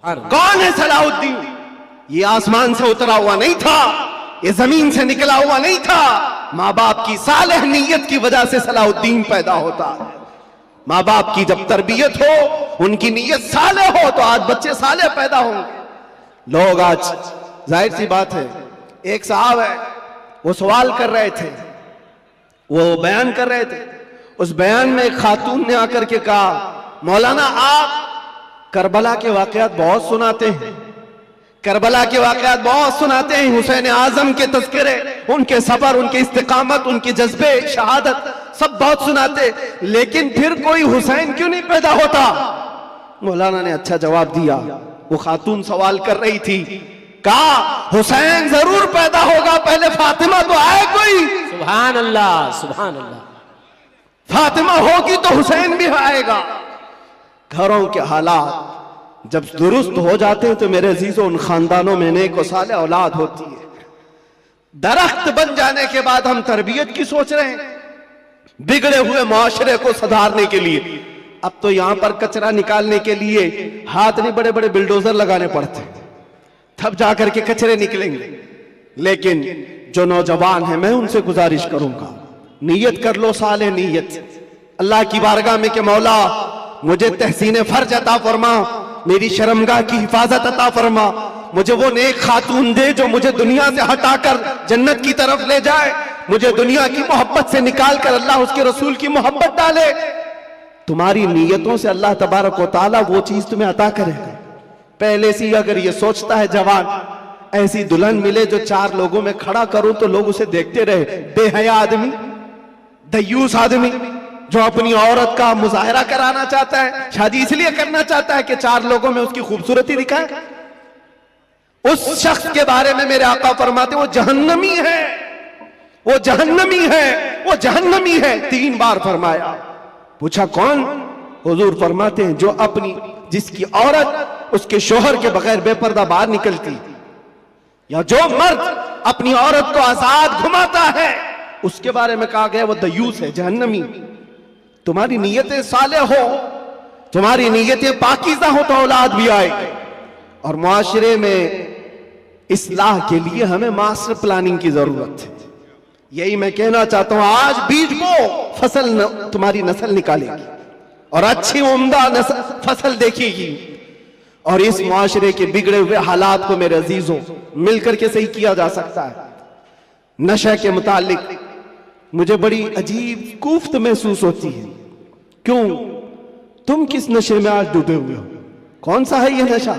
कौन है सलाहुद्दीन? ये आसमान से उतरा हुआ नहीं था, ये जमीन से निकला हुआ नहीं था। माँ बाप की सालेह नीयत की वजह से सलाहुद्दीन पैदा होता है। माँ बाप की जब तरबियत हो, उनकी नीयत साले हो, तो आज बच्चे साले पैदा होंगे। लोग आज, जाहिर सी बात है, एक साहब है, वो सवाल कर रहे थे, वो बयान कर रहे थे। उस बयान में एक खातून ने आकर के कहा, मौलाना आप करबला के वाकयात बहुत सुनाते हैं, करबला के वाकयात बहुत सुनाते हैं, हुसैन आजम के तज़किरे, उनके सबर, उनके इस्तिकामत, उनके जज्बे, शहादत सब बहुत सुनाते, लेकिन फिर कोई हुसैन क्यों नहीं पैदा होता? मौलाना ने अच्छा जवाब दिया। वो खातून सवाल कर रही थी, कहा हुसैन जरूर पैदा होगा, पहले फातिमा तो आए कोई। सुभान अल्लाह, सुभान अल्लाह। फातिमा होगी तो हुसैन भी आएगा। घरों के हालात जब दुरुस्त हो जाते हैं तो मेरे अजीजों, उन खानदानों में नेक व साले औलाद होती है। दरख्त बन जाने के बाद हम तरबियत की सोच रहे हैं, बिगड़े हुए माशरे को सुधारने के लिए। अब तो यहां पर कचरा निकालने के लिए हाथ नहीं, बड़े बड़े बिल्डोजर लगाने पड़ते, तब जाकर के कचरे निकलेंगे। लेकिन जो नौजवान है, मैं उनसे गुजारिश करूंगा, नीयत कर लो, साले नीयत अल्लाह की बारगाह में कि मौला मुझे तहसीन फर्ज अता फरमा, मेरी शर्मगाह की हिफाजत अता फरमा, मुझे वो नेक खातून दे जो मुझे दुनिया से हटाकर जन्नत की तरफ ले जाए, मुझे दुनिया की मोहब्बत से निकाल कर अल्लाह उसके रसूल की मोहब्बत डाले। तुम्हारी नीयतों से अल्लाह तबारक व तआला वो चीज तुम्हें अता करेगा। पहले से अगर ये सोचता है जवान, ऐसी दुल्हन मिले जो चार लोगों में खड़ा करूं तो लोग उसे देखते रहे, बेहया आदमी, दयूस आदमी, जो अपनी औरत का मुजाहरा कराना चाहता है, शादी इसलिए करना चाहता है कि चार लोगों में उसकी खूबसूरती दिखाए, उस शख्स के बारे में मेरे आका फरमाते वो जहन्नमी है, वो जहन्नमी है, वो जहन्नमी है। 3 बार फरमाया। पूछा कौन? हुजूर फरमाते हैं जो अपनी, जिसकी औरत उसके शोहर के बगैर बेपर्दा बाहर निकलती, या जो मर्द अपनी औरत को आजाद घुमाता है, उसके बारे में कहा गया वो दयूस है, जहन्नमी। तुम्हारी नीयतें साले हो, तुम्हारी नीयतें पाकीज़ा हो तो औलाद भी आएगी। और मुआशरे में इस्लाह के लिए हमें मास्टर प्लानिंग की जरूरत है। यही मैं कहना चाहता हूं, आज बीज बो, फसल तुम्हारी नस्ल निकालेगी और अच्छी उम्दा फसल देखेगी। और इस मुआशरे के बिगड़े हुए हालात को मेरे अजीजों मिलकर के सही किया जा सकता है। नशे के मुतालिक मुझे बड़ी अजीब कुफ्त महसूस होती है। क्यों? तुम किस नशे में आज डूबे हुए हो? कौन सा है ये नशा?